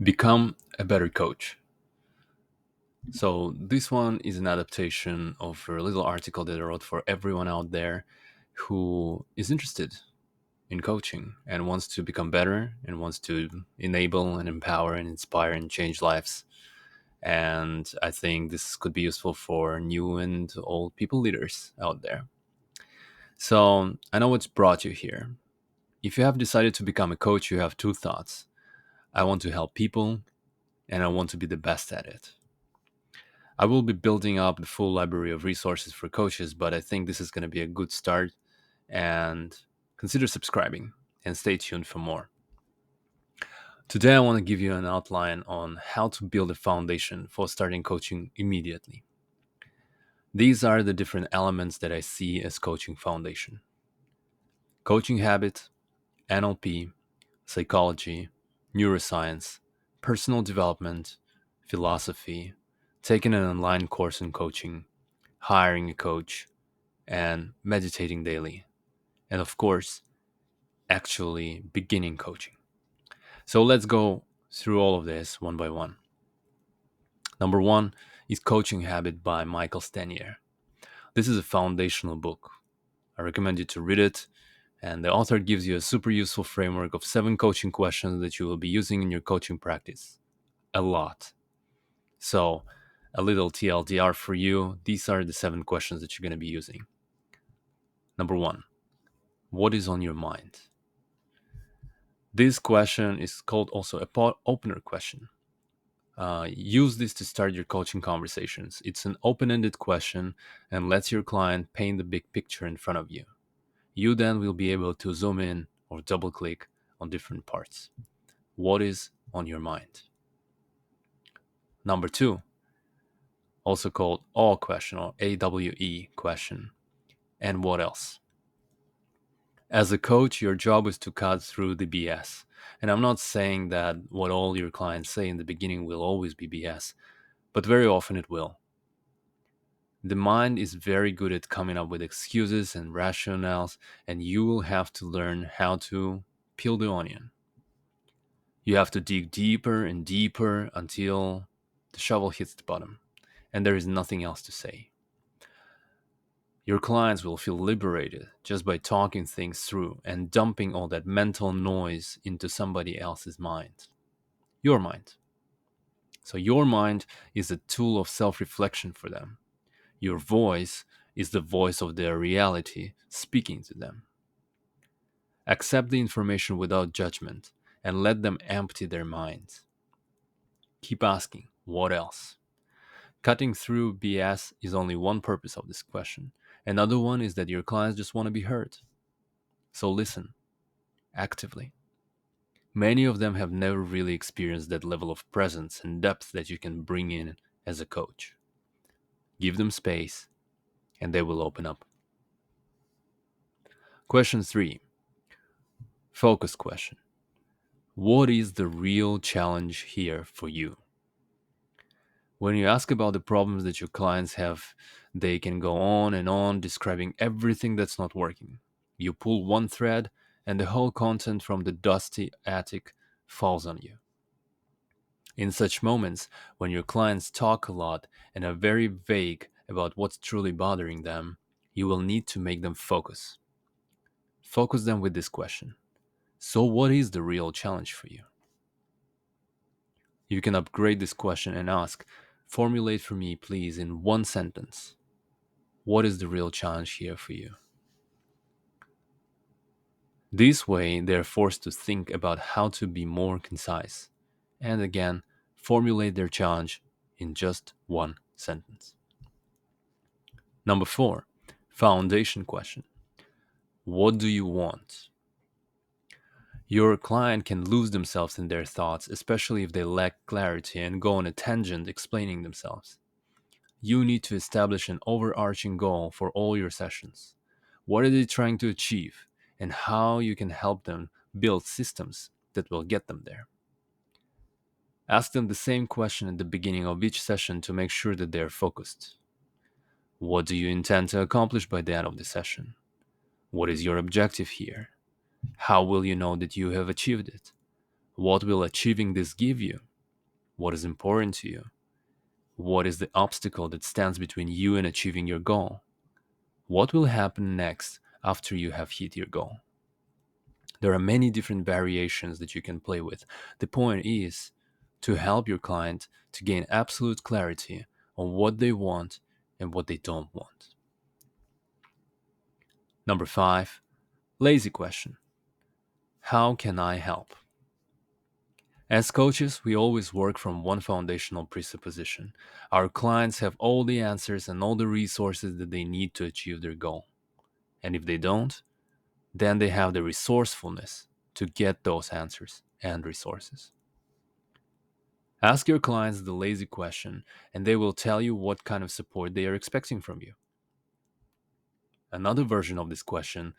Become a better coach. So, this one is an adaptation of a little article that I wrote for everyone out there who is interested in coaching and wants to become better and wants to enable and empower and inspire and change lives. And I think this could be useful for new and old people leaders out there. So, I know what's brought you here. If you have decided to become a coach, you have two thoughts: I want to help people, and I want to be the best at it. I will be building up the full library of resources for coaches, but I think this is going to be a good start, and consider subscribing and stay tuned for more. Today, I want to give you an outline on how to build a foundation for starting coaching immediately. These are the different elements that I see as coaching foundation: coaching habit, NLP, psychology, neuroscience, personal development, philosophy, taking an online course in coaching, hiring a coach, and meditating daily. And of course, actually beginning coaching. So let's go through all of this one by one. Number one is Coaching Habit by Michael Stanier. This is a foundational book. I recommend you to read it. And the author gives you a super useful framework of 7 coaching questions that you will be using in your coaching practice. A lot. So, a little TLDR for you. These are the 7 questions that you're going to be using. Number one, what is on your mind? This question is called also a opener question. Use this to start your coaching conversations. It's an open ended question and lets your client paint the big picture in front of you. You then will be able to zoom in or double click on different parts. What is on your mind? Number two, also called AWE question or AWE question. And what else? As a coach, your job is to cut through the BS. And I'm not saying that what all your clients say in the beginning will always be BS, but very often it will. The mind is very good at coming up with excuses and rationales, and you will have to learn how to peel the onion. You have to dig deeper and deeper until the shovel hits the bottom, and there is nothing else to say. Your clients will feel liberated just by talking things through and dumping all that mental noise into somebody else's mind. Your mind. So, your mind is a tool of self reflection for them. Your voice is the voice of their reality speaking to them. Accept the information without judgment and let them empty their minds. Keep asking, what else? Cutting through BS is only one purpose of this question. Another one is that your clients just want to be heard. So listen actively. Many of them have never really experienced that level of presence and depth that you can bring in as a coach. Give them space and they will open up. Question 3, focus question. What is the real challenge here for you? When you ask about the problems that your clients have, they can go on and on describing everything that's not working. You pull one thread, and the whole content from the dusty attic falls on you. In such moments, when your clients talk a lot and are very vague about what's truly bothering them, you will need to make them focus. Focus them with this question. So, what is the real challenge for you? You can upgrade this question and ask, formulate for me, please, in one sentence. What is the real challenge here for you? This way, they're forced to think about how to be more concise and again, formulate their challenge in just one sentence. Number 4, foundation question. What do you want? Your client can lose themselves in their thoughts, especially if they lack clarity and go on a tangent explaining themselves. You need to establish an overarching goal for all your sessions. What are they trying to achieve, and how you can help them build systems that will get them there. Ask them the same question at the beginning of each session to make sure that they are focused. What do you intend to accomplish by the end of the session? What is your objective here? How will you know that you have achieved it? What will achieving this give you? What is important to you? What is the obstacle that stands between you and achieving your goal? What will happen next after you have hit your goal? There are many different variations that you can play with. The point is to help your client to gain absolute clarity on what they want and what they don't want. Number 5, lazy question. How can I help? As coaches, we always work from one foundational presupposition. Our clients have all the answers and all the resources that they need to achieve their goal. And if they don't, then they have the resourcefulness to get those answers and resources. Ask your clients the lazy question, and they will tell you what kind of support they are expecting from you. Another version of this question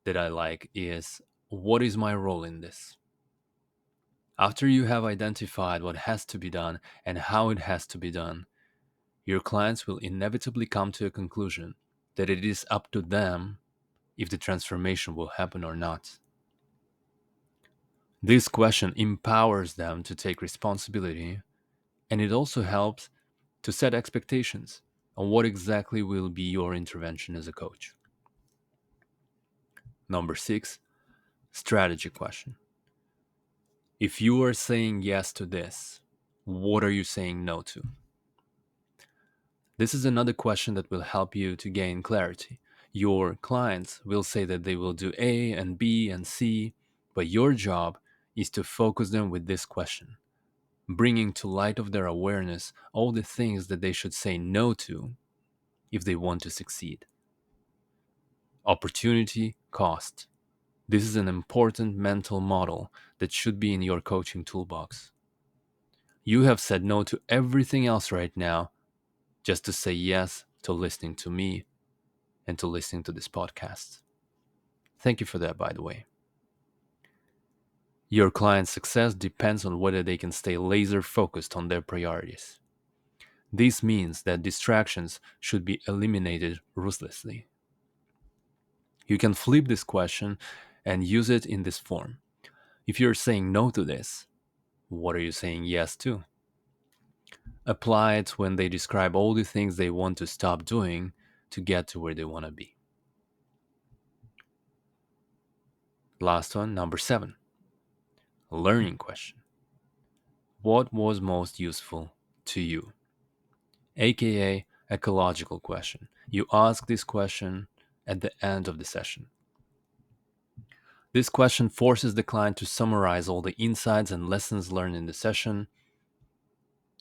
that I like is, what is my role in this? After you have identified what has to be done and how it has to be done, your clients will inevitably come to a conclusion that it is up to them if the transformation will happen or not. This question empowers them to take responsibility, and it also helps to set expectations on what exactly will be your intervention as a coach. Number 6, strategy question. If you are saying yes to this, what are you saying no to? This is another question that will help you to gain clarity. Your clients will say that they will do A and B and C, but your job is to focus them with this question, bringing to light of their awareness all the things that they should say no to if they want to succeed. Opportunity cost. This is an important mental model that should be in your coaching toolbox. You have said no to everything else right now just to say yes to listening to me and to listening to this podcast. Thank you for that, by the way. Your client's success depends on whether they can stay laser focused on their priorities. This means that distractions should be eliminated ruthlessly. You can flip this question and use it in this form. If you're saying no to this, what are you saying yes to? Apply it when they describe all the things they want to stop doing to get to where they want to be. Last one, number 7, learning question. What was most useful to you? AKA ecological question. You ask this question at the end of the session. This question forces the client to summarize all the insights and lessons learned in the session,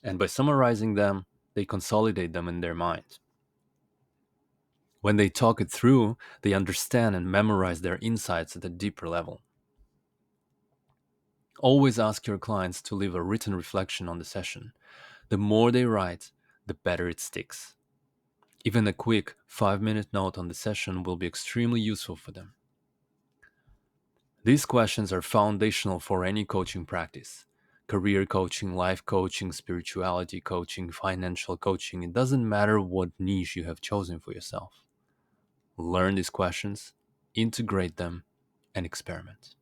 and by summarizing them, they consolidate them in their mind. When they talk it through, they understand and memorize their insights at a deeper level. Always ask your clients to leave a written reflection on the session. The more they write, the better it sticks. Even a quick 5-minute note on the session will be extremely useful for them. These questions are foundational for any coaching practice. Career coaching, life coaching, spirituality coaching, financial coaching. It doesn't matter what niche you have chosen for yourself. Learn these questions, integrate them, and experiment.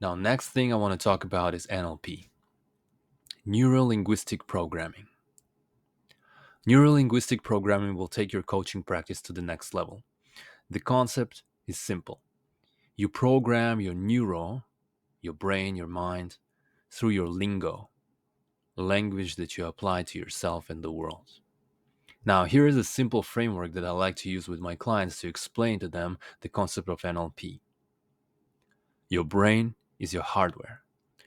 Now, next thing I want to talk about is NLP, Neuro-Linguistic Programming. Neuro-Linguistic Programming will take your coaching practice to the next level. The concept is simple. You program your your brain, your mind, through your lingo, language that you apply to yourself and the world. Now, here is a simple framework that I like to use with my clients to explain to them the concept of NLP. Your brain is your hardware.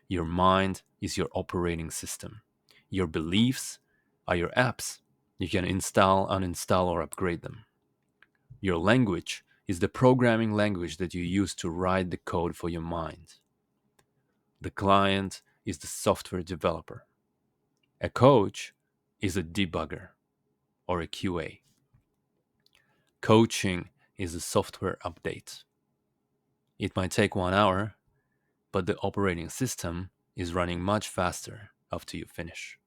Your mind is your operating system. Your beliefs are your apps. You can install, uninstall, or upgrade them. Your language is the programming language that you use to write the code for your mind. The client is the software developer. A coach is a debugger or a QA. Coaching is a software update. It might take 1 hour, but the operating system is running much faster after you finish.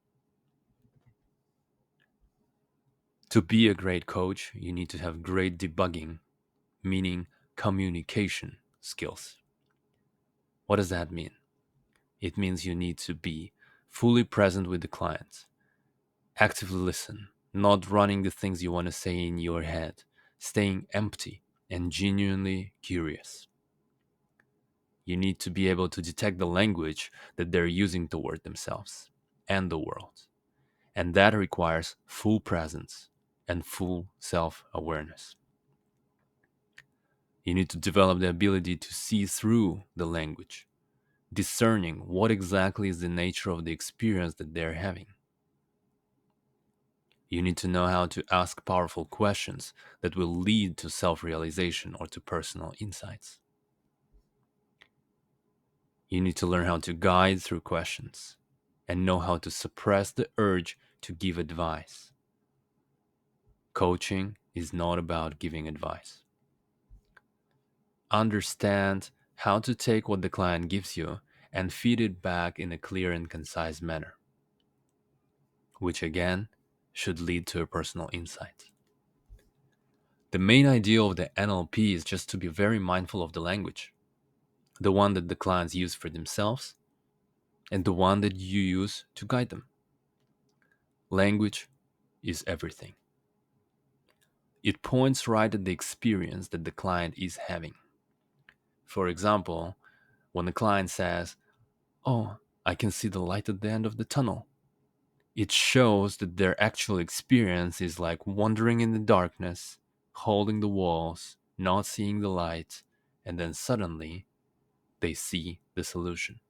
To be a great coach, you need to have great debugging, meaning communication skills. What does that mean? It means you need to be fully present with the client, actively listen, not running the things you want to say in your head, staying empty and genuinely curious. You need to be able to detect the language that they're using toward themselves and the world. And that requires full presence and full self awareness. You need to develop the ability to see through the language, discerning what exactly is the nature of the experience that they're having. You need to know how to ask powerful questions that will lead to self realization or to personal insights. You need to learn how to guide through questions and know how to suppress the urge to give advice. Coaching is not about giving advice. Understand how to take what the client gives you and feed it back in a clear and concise manner, which again should lead to a personal insight. The main idea of the NLP is just to be very mindful of the language, the one that the clients use for themselves and the one that you use to guide them. Language is everything. It points right at the experience that the client is having. For example, when the client says, "Oh, I can see the light at the end of the tunnel," it shows that their actual experience is like wandering in the darkness, holding the walls, not seeing the light, and then suddenly they see the solution.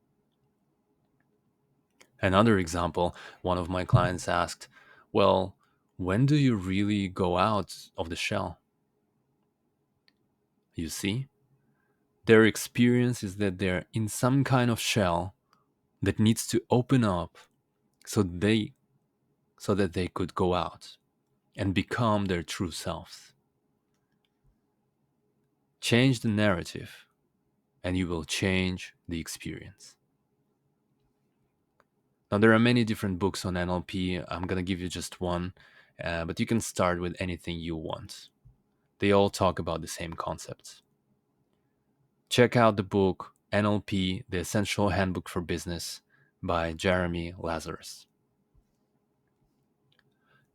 Another example, one of my clients asked, "Well, when do you really go out of the shell?" You see, their experience is that they're in some kind of shell that needs to open up so they so that they could go out and become their true selves. Change the narrative and you will change the experience. Now, there are many different books on NLP. I'm going to give you just one, but you can start with anything you want. They all talk about the same concepts. Check out the book NLP, The Essential Handbook for Business by Jeremy Lazarus.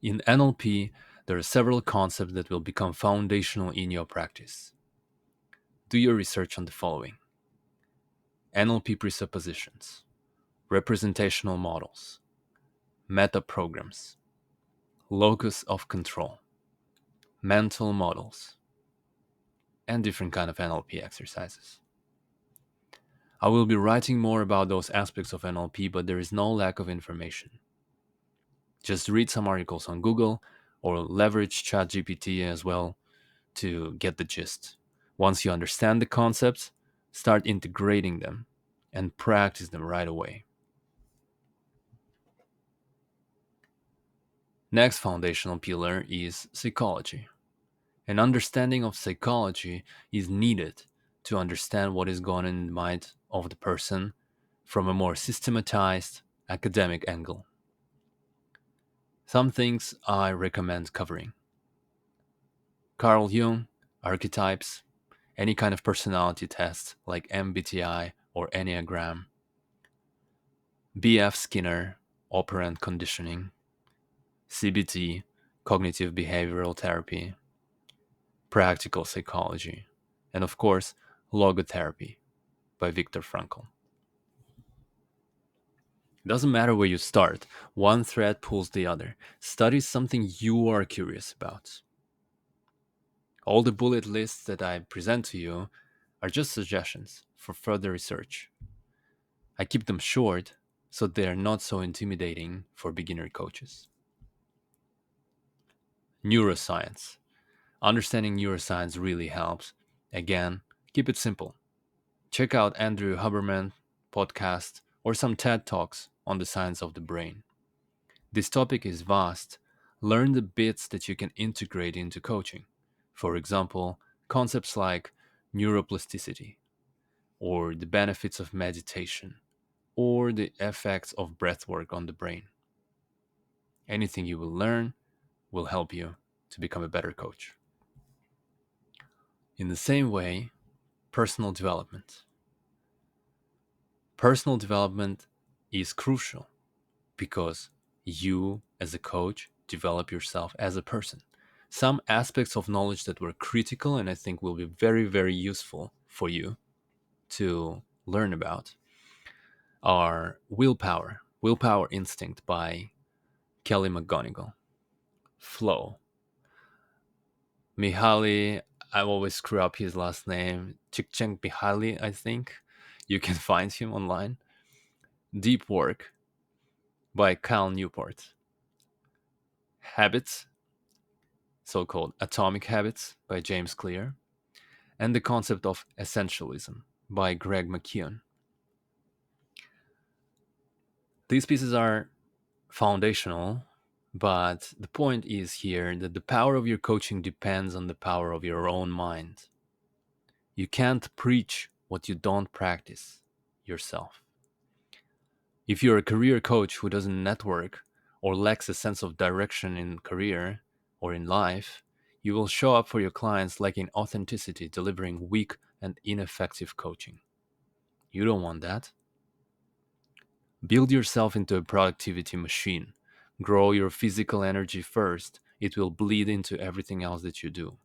In NLP, there are several concepts that will become foundational in your practice. Do your research on the following: NLP presuppositions, representational models, meta programs, locus of control, mental models, and different kind of NLP exercises. I will be writing more about those aspects of NLP, but there is no lack of information. Just read some articles on Google or leverage ChatGPT as well to get the gist. Once you understand the concepts, start integrating them and practice them right away. Next foundational pillar is psychology. An understanding of psychology is needed to understand what is going on in the mind of the person from a more systematized academic angle. Some things I recommend covering: Carl Jung, archetypes, any kind of personality test like MBTI or Enneagram, B.F. Skinner, operant conditioning, CBT, cognitive behavioral therapy, practical psychology, and of course, logotherapy by Viktor Frankl. It doesn't matter where you start, one thread pulls the other. Study something you are curious about. All the bullet lists that I present to you are just suggestions for further research. I keep them short so they are not so intimidating for beginner coaches. Neuroscience. Understanding neuroscience really helps. Again, keep it simple. Check out Andrew Huberman podcast or some TED Talks on the science of the brain. This topic is vast. Learn the bits that you can integrate into coaching. For example, concepts like neuroplasticity, or the benefits of meditation, or the effects of breathwork on the brain. Anything you will learn will help you to become a better coach. In the same way, personal development. Personal development is crucial because you, as a coach, develop yourself as a person. Some aspects of knowledge that were critical and I think will be very, very useful for you to learn about are Willpower Instinct by Kelly McGonigal, Flow, Mihaly, I always screw up his last name, Csikszentmihalyi, I think. You can find him online. Deep Work by Cal Newport. Habits, so-called Atomic Habits by James Clear. And The Concept of Essentialism by Greg McKeown. These pieces are foundational, but the point is here that the power of your coaching depends on the power of your own mind. You can't preach what you don't practice yourself. If you're a career coach who doesn't network or lacks a sense of direction in career or in life, you will show up for your clients lacking authenticity, delivering weak and ineffective coaching. You don't want that. Build yourself into a productivity machine. Grow your physical energy first. It will bleed into everything else that you do.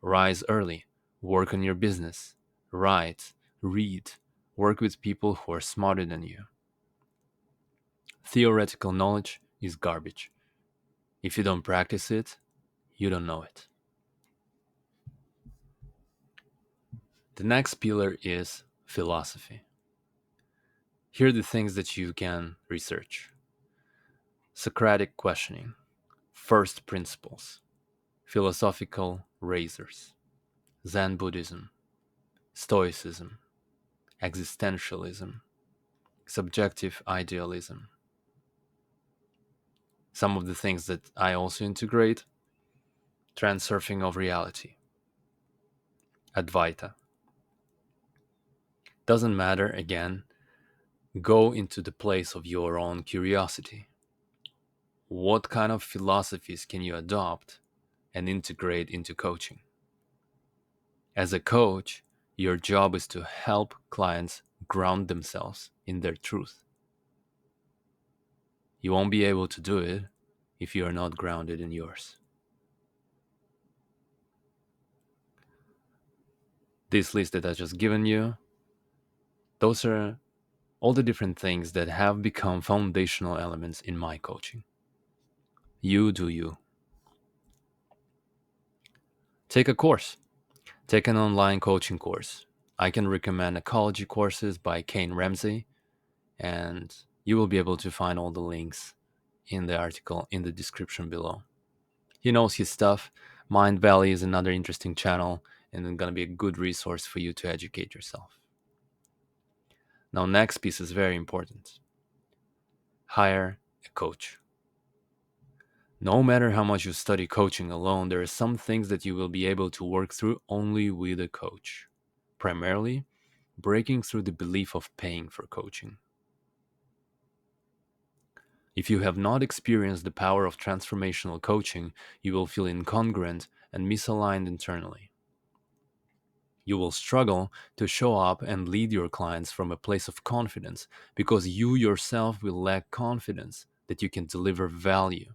Rise early. Work on your business. Write. Read. Work with people who are smarter than you. Theoretical knowledge is garbage. If you don't practice it, you don't know it. The next pillar is philosophy. Here are the things that you can research: Socratic questioning, first principles, philosophical razors, Zen Buddhism, Stoicism, existentialism, subjective idealism. Some of the things that I also integrate: transurfing of reality, Advaita. Doesn't matter, again, go into the place of your own curiosity. What kind of philosophies can you adopt and integrate into coaching? As a coach, your job is to help clients ground themselves in their truth. You won't be able to do it if you are not grounded in yours. This list that I just given you, those are all the different things that have become foundational elements in my coaching. You do you. Take a course. Take an online coaching course. I can recommend Ecology Courses by Kane Ramsey, and you will be able to find all the links in the article in the description below. He knows his stuff. Mind Valley is another interesting channel and it's going to be a good resource for you to educate yourself. Now, next piece is very important. Hire a coach. No matter how much you study coaching alone, there are some things that you will be able to work through only with a coach. Primarily, breaking through the belief of paying for coaching. If you have not experienced the power of transformational coaching, you will feel incongruent and misaligned internally. You will struggle to show up and lead your clients from a place of confidence because you yourself will lack confidence that you can deliver value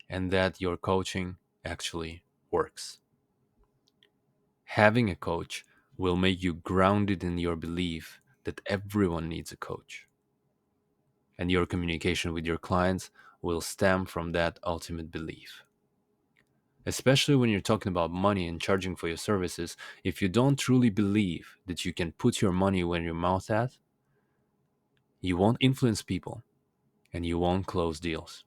and that your coaching actually works. Having a coach will make you grounded in your belief that everyone needs a coach. And your communication with your clients will stem from that ultimate belief. Especially when you're talking about money and charging for your services, if you don't truly believe that you can put your money where your mouth at, you won't influence people and you won't close deals.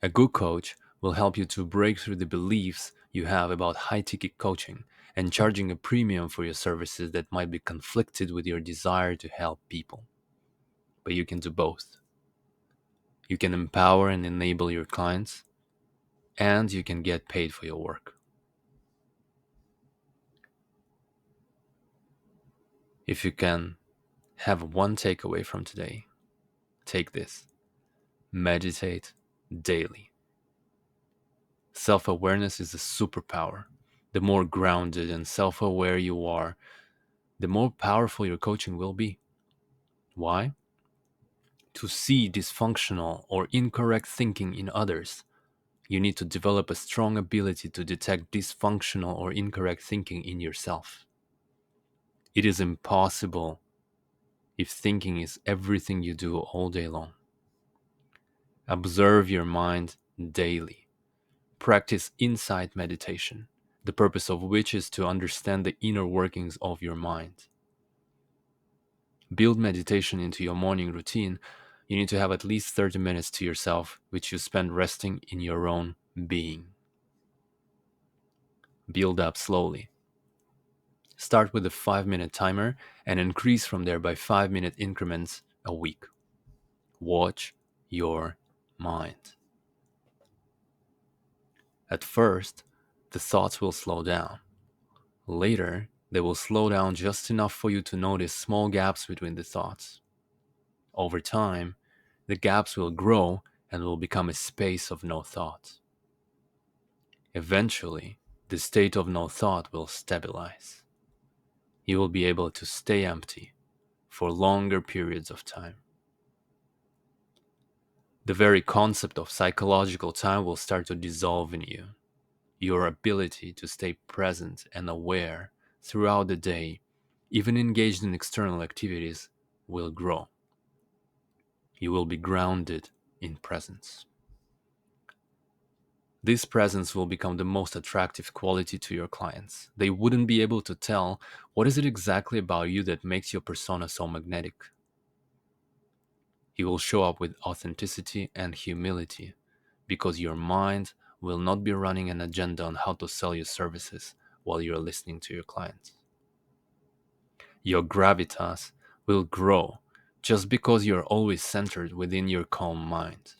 A good coach will help you to break through the beliefs you have about high-ticket coaching and charging a premium for your services that might be conflicted with your desire to help people. But you can do both. You can empower and enable your clients, and you can get paid for your work. If you can have one takeaway from today, take this: meditate daily. Self awareness is a superpower. The more grounded and self aware you are, the more powerful your coaching will be. Why? To see dysfunctional or incorrect thinking in others, you need to develop a strong ability to detect dysfunctional or incorrect thinking in yourself. It is impossible if thinking is everything you do all day long. Observe your mind daily. Practice insight meditation, the purpose of which is to understand the inner workings of your mind. Build meditation into your morning routine. You need to have at least 30 minutes to yourself, which you spend resting in your own being. Build up slowly. Start with a 5-minute timer and increase from there by 5-minute increments a week. Watch your mind. At first, the thoughts will slow down. Later, they will slow down just enough for you to notice small gaps between the thoughts. Over time, the gaps will grow and will become a space of no thought. Eventually, the state of no thought will stabilize. You will be able to stay empty for longer periods of time. The very concept of psychological time will start to dissolve in you. Your ability to stay present and aware throughout the day, even engaged in external activities, will grow. You will be grounded in presence. This presence will become the most attractive quality to your clients. They wouldn't be able to tell what is it exactly about you that makes your persona so magnetic. You will show up with authenticity and humility because your mind will not be running an agenda on how to sell your services while you're listening to your clients. Your gravitas will grow just because you're always centered within your calm mind.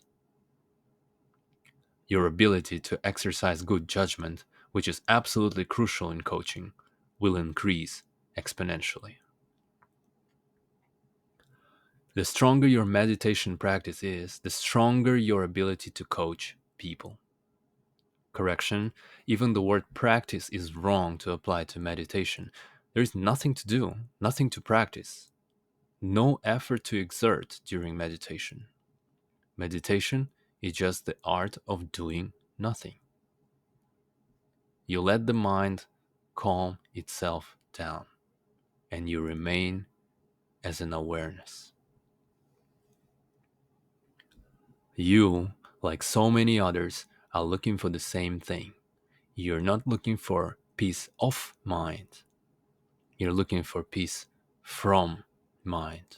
Your ability to exercise good judgment, which is absolutely crucial in coaching, will increase exponentially. The stronger your meditation practice is, the stronger your ability to coach people. Correction, even the word practice is wrong to apply to meditation. There is nothing to do, nothing to practice, no effort to exert during meditation. Meditation is just the art of doing nothing. You let the mind calm itself down, and you remain as an awareness. You, like so many others, are looking for the same thing. You're not looking for peace of mind. You're looking for peace from mind.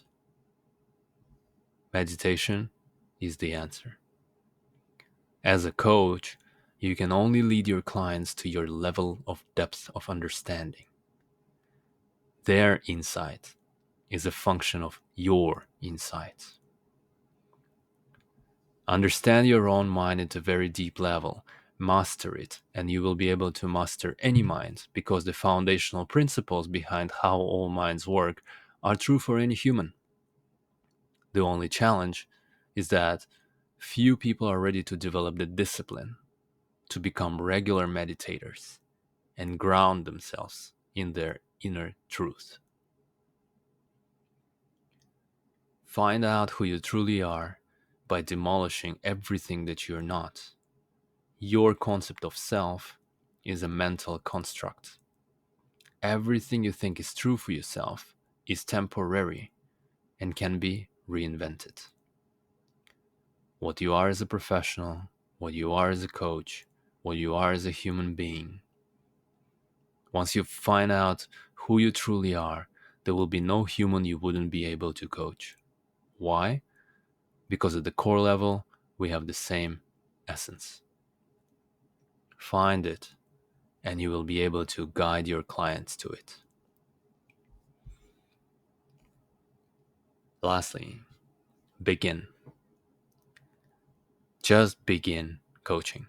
Meditation is the answer. As a coach, you can only lead your clients to your level of depth of understanding. Their insight is a function of your insight. Understand your own mind at a very deep level. Master it, and you will be able to master any mind because the foundational principles behind how all minds work are true for any human. The only challenge is that few people are ready to develop the discipline to become regular meditators and ground themselves in their inner truth. Find out who you truly are by demolishing everything that you're not. Your concept of self is a mental construct. Everything you think is true for yourself is temporary and can be reinvented. What you are as a professional, what you are as a coach, what you are as a human being. Once you find out who you truly are, there will be no human you wouldn't be able to coach. Why? Because at the core level, we have the same essence. Find it, and you will be able to guide your clients to it. Lastly, begin. Just begin coaching.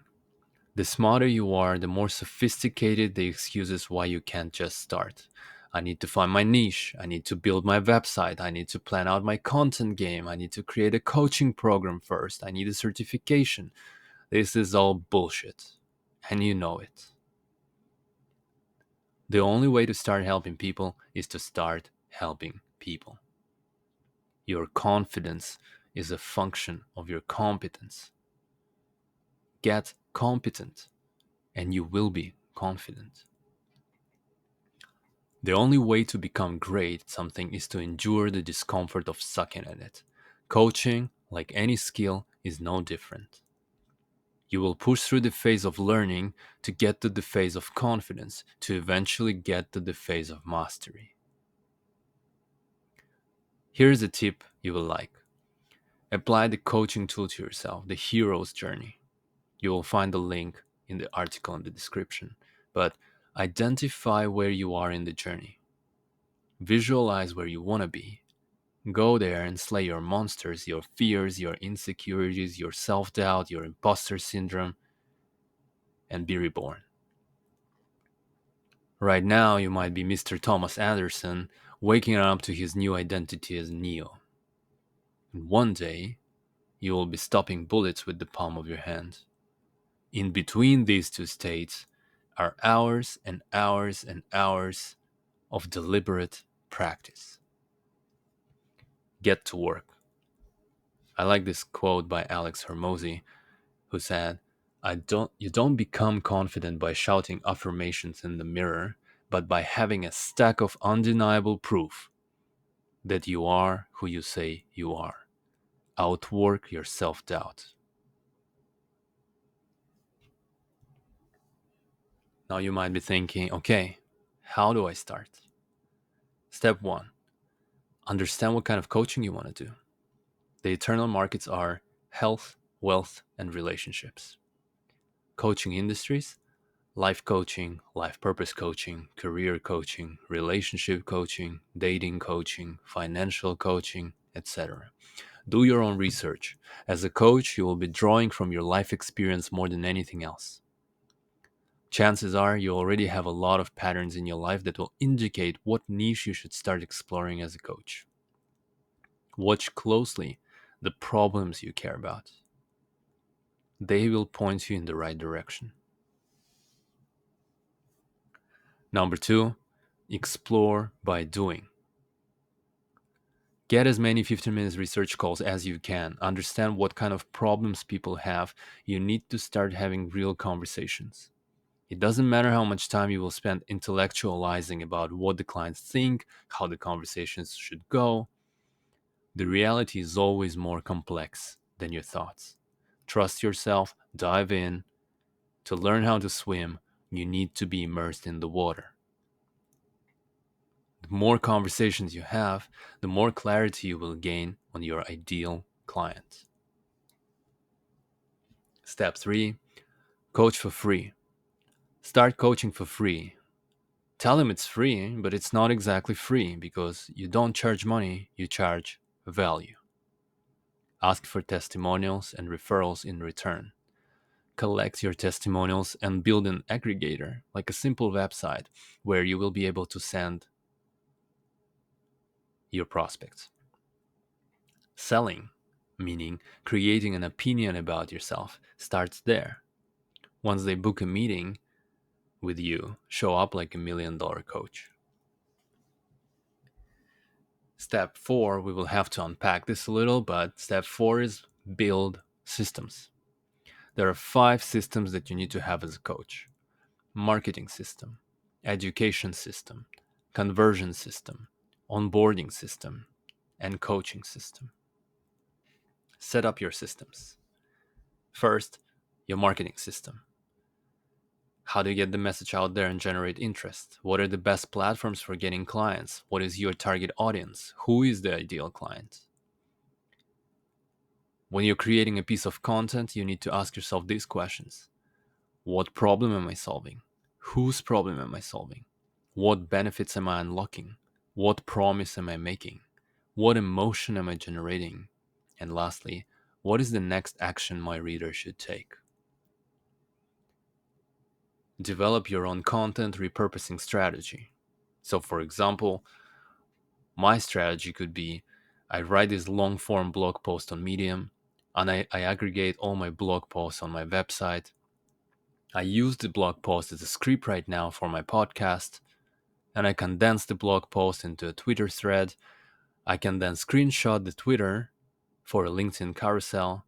The smarter you are, the more sophisticated the excuses why you can't just start. I need to find my niche. I need to build my website. I need to plan out my content game. I need to create a coaching program first. I need a certification. This is all bullshit. And you know it. The only way to start helping people is to start helping people. Your confidence is a function of your competence. Get competent, and you will be confident. The only way to become great at something is to endure the discomfort of sucking at it. Coaching, like any skill, is no different. You will push through the phase of learning to get to the phase of confidence, to eventually get to the phase of mastery. Here's a tip you will like. Apply the coaching tool to yourself, the hero's journey. You will find the link in the article in the description. But identify where you are in the journey. Visualize where you want to be. Go there and slay your monsters, your fears, your insecurities, your self doubt, your imposter syndrome, and be reborn. Right now, you might be Mr. Thomas Anderson, waking up to his new identity as Neo. And one day, you will be stopping bullets with the palm of your hand. In between these two states are hours and hours and hours of deliberate practice. Get to work. I like this quote by Alex Hermosi, who said, you don't become confident by shouting affirmations in the mirror, but by having a stack of undeniable proof that you are who you say you are. Outwork your self doubt. Now you might be thinking, okay, how do I start? Step one, understand what kind of coaching you want to do. The eternal markets are health, wealth, and relationships. Coaching industries, life coaching, life purpose coaching, career coaching, relationship coaching, dating coaching, financial coaching, etc. Do your own research. As a coach, you will be drawing from your life experience more than anything else. Chances are you already have a lot of patterns in your life that will indicate what niche you should start exploring as a coach. Watch closely the problems you care about. They will point you in the right direction. Number two, explore by doing. Get as many 15 minutes research calls as you can. Understand what kind of problems people have. You need to start having real conversations. It doesn't matter how much time you will spend intellectualizing about what the clients think, how the conversations should go. The reality is always more complex than your thoughts. Trust yourself, dive in. To learn how to swim, you need to be immersed in the water. The more conversations you have, the more clarity you will gain on your ideal client. Step 3, coach for free. Start coaching for free. Tell them it's free, but it's not exactly free because you don't charge money, you charge value. Ask for testimonials and referrals in return. Collect your testimonials and build an aggregator, like a simple website where you will be able to send your prospects. Selling, meaning creating an opinion about yourself, starts there. Once they book a meeting with you, show up like $1 million coach. Step 4, we will have to unpack this a little, but step 4 is build systems. There are 5 systems that you need to have as a coach: marketing system, education system, conversion system, onboarding system, and coaching system. Set up your systems. First, your marketing system. How do you get the message out there and generate interest? What are the best platforms for getting clients? What is your target audience? Who is the ideal client? When you're creating a piece of content, you need to ask yourself these questions. What problem am I solving? Whose problem am I solving? What benefits am I unlocking? What promise am I making? What emotion am I generating? And lastly, what is the next action my reader should take? Develop your own content repurposing strategy. So, for example, my strategy could be I write this long form blog post on Medium and I aggregate all my blog posts on my website. I use the blog post as a script right now for my podcast. and I condense the blog post into a Twitter thread. I can then screenshot the Twitter for a LinkedIn carousel,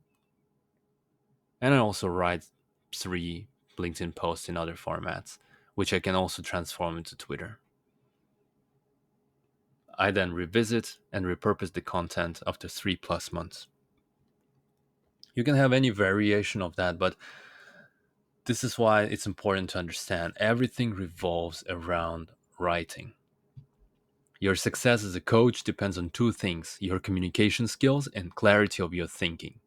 and I also write 3 LinkedIn posts in other formats, which I can also transform into Twitter. I then revisit and repurpose the content after 3+ months. You can have any variation of that, but this is why it's important to understand everything revolves around writing. Your success as a coach depends on 2 things: your communication skills and clarity of your thinking.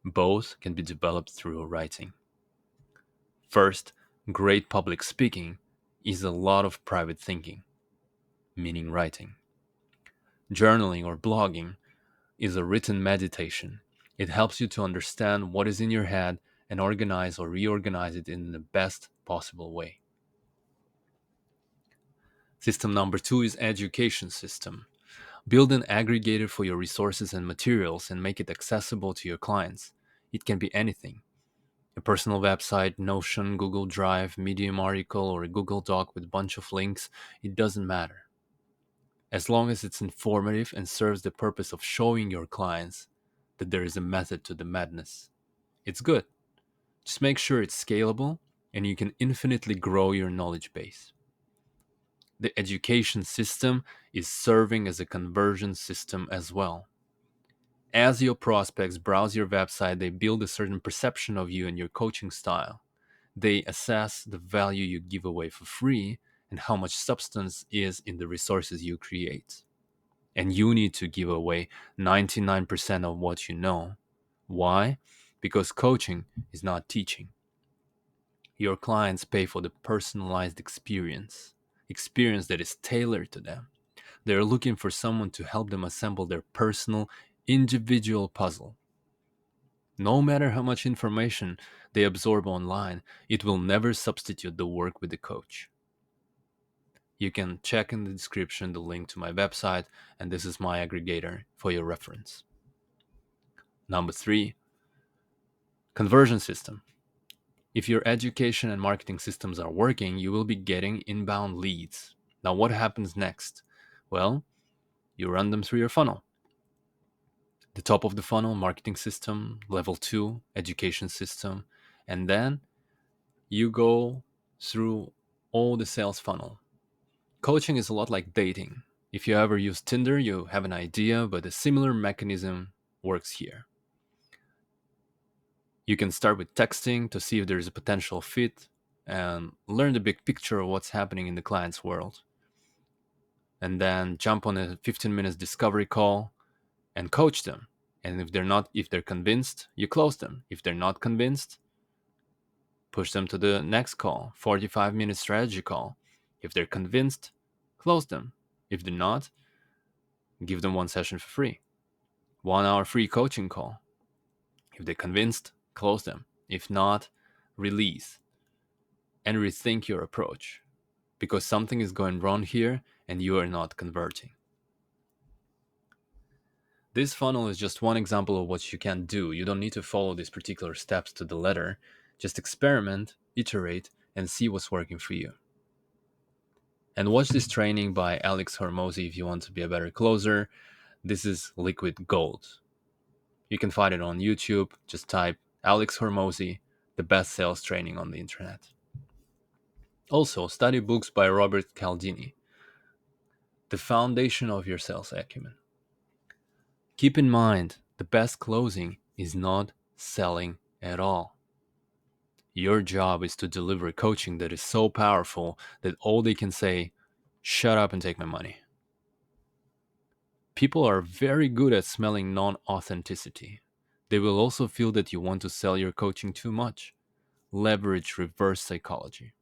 Both can be developed through writing. First, great public speaking is a lot of private thinking, meaning writing. Journaling or blogging is a written meditation. It helps you to understand what is in your head and organize or reorganize it in the best possible way. System number 2 is education system. Build an aggregator for your resources and materials and make it accessible to your clients. It can be anything: a personal website, Notion, Google Drive, Medium article, or a Google Doc with a bunch of links. It doesn't matter. As long as it's informative and serves the purpose of showing your clients that there is a method to the madness, it's good. Just make sure it's scalable and you can infinitely grow your knowledge base. The education system is serving as a conversion system as well. As your prospects browse your website, they build a certain perception of you and your coaching style. They assess the value you give away for free and how much substance is in the resources you create. And you need to give away 99% of what you know. Why? Because coaching is not teaching. Your clients pay for the personalized experience that is tailored to them. They're looking for someone to help them assemble their personal, individual puzzle. No matter how much information they absorb online, it will never substitute the work with the coach. You can check in the description the link to my website, and this is my aggregator for your reference. Number 3, conversion system. If your education and marketing systems are working, you will be getting inbound leads. Now, what happens next? Well, you run them through your funnel. The top of the funnel, marketing system; level 2, education system; and then you go through all the sales funnel. Coaching is a lot like dating. If you ever use Tinder, you have an idea, but a similar mechanism works here. You can start with texting to see if there's a potential fit and learn the big picture of what's happening in the client's world. And then jump on a 15 minutes discovery call and coach them. And if they're convinced, you close them. If they're not convinced, push them to the next call, 45-minute strategy call. If they're convinced, close them. If they're not, give them 1 session for free. 1 hour free coaching call. If they're convinced, close them. If not, release and rethink your approach, because something is going wrong here and you are not converting. This funnel is just one example of what you can do. You don't need to follow these particular steps to the letter. Just experiment, iterate, and see what's working for you. And watch this training by Alex Hormozy if you want to be a better closer. This is liquid gold. You can find it on YouTube. Just type Alex Hormozy, the best sales training on the internet. Also, study books by Robert Cialdini, The Foundation of Your Sales Acumen. Keep in mind, the best closing is not selling at all. Your job is to deliver coaching that is so powerful that all they can say, shut up and take my money. People are very good at smelling non-authenticity. They will also feel that you want to sell your coaching too much. Leverage reverse psychology.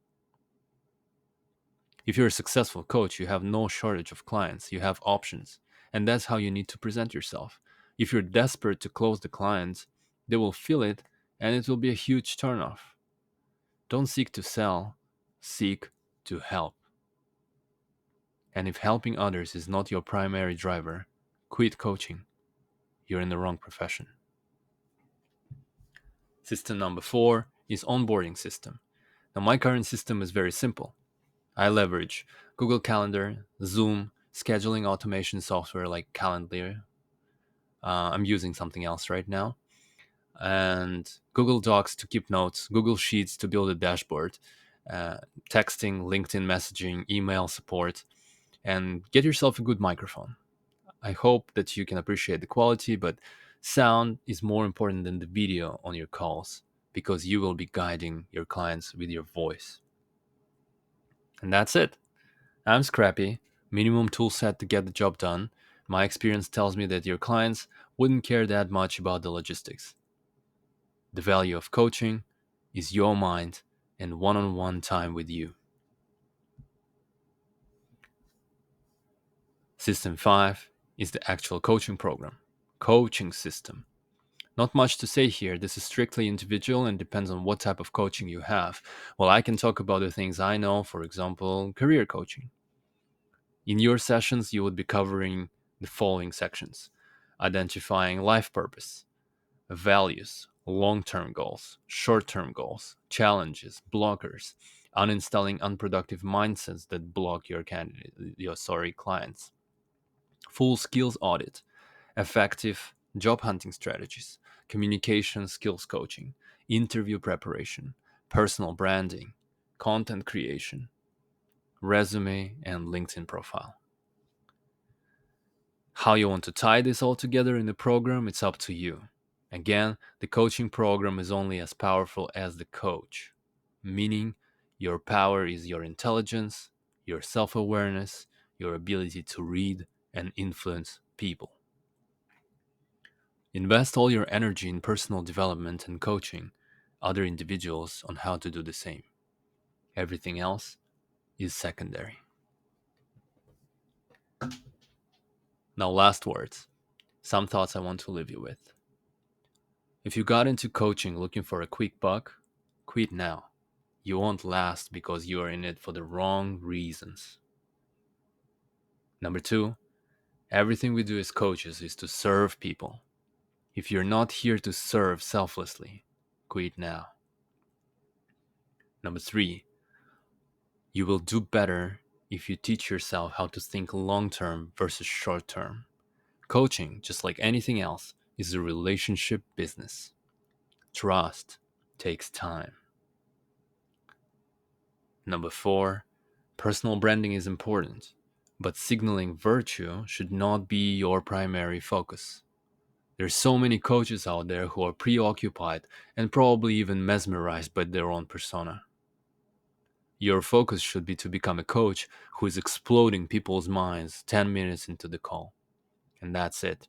If you're a successful coach, you have no shortage of clients, you have options, and that's how you need to present yourself. If you're desperate to close the clients, they will feel it and it will be a huge turnoff. Don't seek to sell, seek to help. And if helping others is not your primary driver, quit coaching. You're in the wrong profession. System number 4 is onboarding system. Now, my current system is very simple. I leverage Google Calendar, Zoom, scheduling automation software like Calendly. I'm using something else right now. And Google Docs to keep notes, Google Sheets to build a dashboard, uh, texting, LinkedIn messaging, email support, and get yourself a good microphone. I hope that you can appreciate the quality, but sound is more important than the video on your calls because you will be guiding your clients with your voice. And that's it. I'm scrappy, minimum tool set to get the job done. My experience tells me that your clients wouldn't care that much about the logistics. The value of coaching is your mind and one on one time with you. System 5 is the actual coaching program, coaching system. Not much to say here. This is strictly individual and depends on what type of coaching you have. Well, I can talk about the things I know, for example, career coaching. In your sessions, you would be covering the following sections: identifying life purpose, values, long term goals, short term goals, challenges, blockers, uninstalling unproductive mindsets that block your clients, full skills audit, effective job hunting strategies, communication skills coaching, interview preparation, personal branding, content creation, resume, and LinkedIn profile. How you want to tie this all together in the program, it's up to you. Again, the coaching program is only as powerful as the coach, meaning your power is your intelligence, your self awareness, your ability to read and influence people. Invest all your energy in personal development and coaching other individuals on how to do the same. Everything else is secondary. Now, last words. Some thoughts I want to leave you with. If you got into coaching looking for a quick buck, quit now. You won't last because you are in it for the wrong reasons. Number two, everything we do as coaches is to serve people. If you're not here to serve selflessly, quit now. Number three, you will do better if you teach yourself how to think long term versus short term. Coaching, just like anything else, is a relationship business. Trust takes time. Number four, personal branding is important, but signaling virtue should not be your primary focus. There's so many coaches out there who are preoccupied and probably even mesmerized by their own persona. Your focus should be to become a coach who is exploding people's minds 10 minutes into the call. And that's it.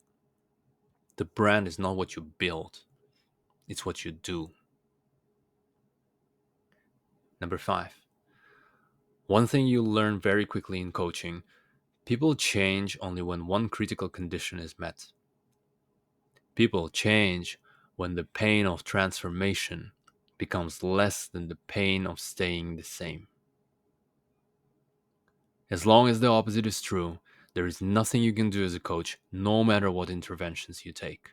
The brand is not what you build, it's what you do. Number five, one thing you learn very quickly in coaching: people change only when one critical condition is met. People change when the pain of transformation becomes less than the pain of staying the same. As long as the opposite is true, there is nothing you can do as a coach, no matter what interventions you take.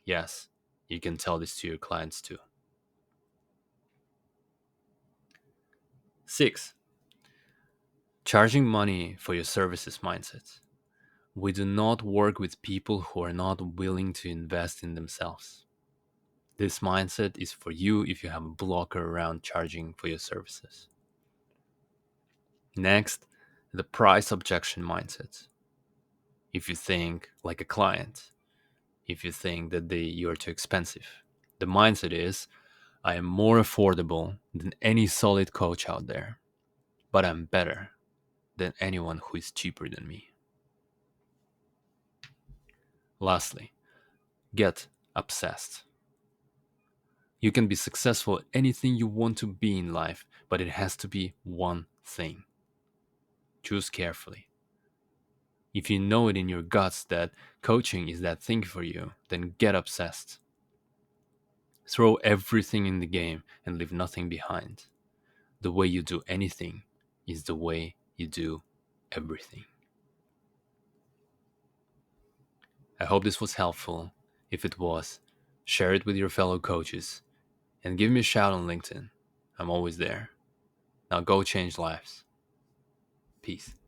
Yes, you can tell this to your clients too. 6. Charging money for your services mindset. We do not work with people who are not willing to invest in themselves. This mindset is for you if you have a blocker around charging for your services. Next, the price objection mindset. If you think like a client, if you think that you are too expensive, the mindset is, I am more affordable than any solid coach out there, but I'm better than anyone who is cheaper than me. Lastly, get obsessed. You can be successful at anything you want to be in life, but it has to be one thing. Choose carefully. If you know it in your guts that coaching is that thing for you, then get obsessed. Throw everything in the game and leave nothing behind. The way you do anything is the way you do everything. I hope this was helpful. If it was, share it with your fellow coaches and give me a shout on LinkedIn. I'm always there. Now go change lives. Peace.